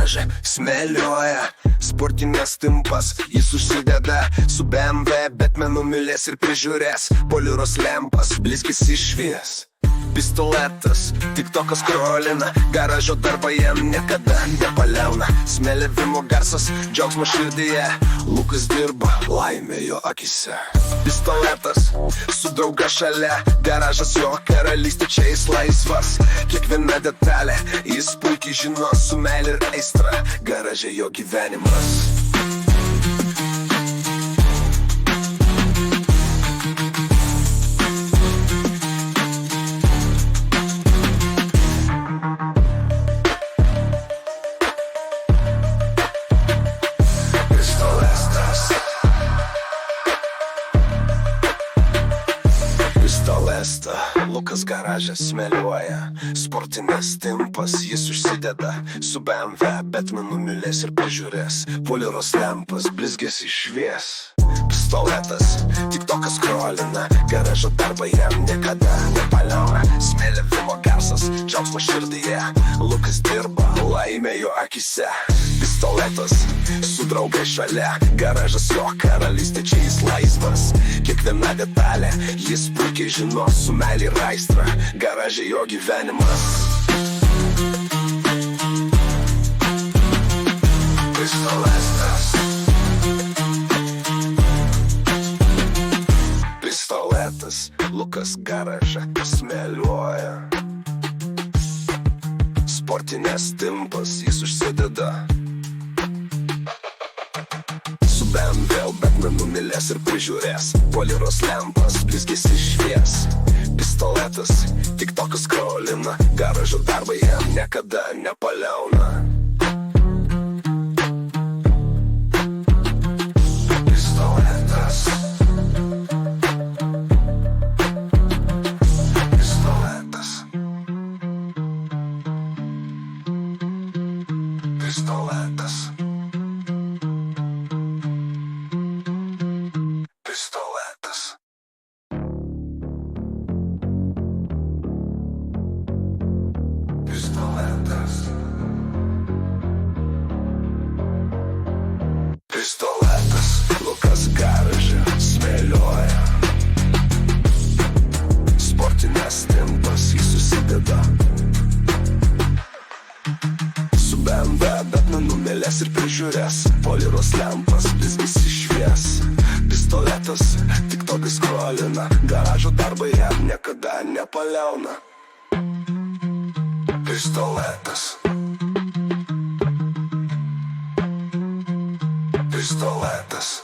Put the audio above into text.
garaže smėlioja sportinės timpas, jis užsideda su BMW, Batmanu mylės ir prižiūrės, poliros lempas, blizgis išvies. Pistoletas, tiktokas skrolina, garažo darba jam niekada nepaliauna. Smėliavimo garsas, džiaugsmo širdyje, Lukas dirba, laimė jo akise. Pistoletas, su drauga šalia, garažas jo karalystė, čia jis laisvas. Kiekviena detalė, jis puikiai žino, su meile ir aistra, garaže jo gyvenimas. Lukas garaže smėliuoja, sportinės timpas, jis užsideda su BMW, Batmanu mylės ir prižiūrės, poliros lempas, blizgės išvies. Pistoletas, tiktokas skrolina, garažo darba jam niekada nepaliauna. Smėliavimo garsas, džiaugsmo širdyje, Lukas dirba, laimė jo akise. Pistoletas, su draugai šalia, garažas jo karalystė, čia jis laisvas. Kiekviena detalė, jis puikiai žino, su meile ir aistra, garaže jo gyvenimas. Pistoletas, pistoletas, Lukas garaže smėliuoja. Sportinės timpas, jis užsideda su BMW, Batmanu mylės ir prižiūrės, poliros lempas, blizgis išvies. Pistoletas, tiktokas skrolina, garažo darba jam niekada nepaliauna. Pistoletas, pistoletas, pistoletas, pistoletas. Pistoletas, Lukas garaže smėlioja. Sportinės timpas, jis susideda su BMW, Batmanu mylės ir prižiūrės, poliros lempas, blizgis išvies. Pistoletas, tiktokas skrolina, garažo darba jam niekada nepaliauna. Pistoletas, pistoletas.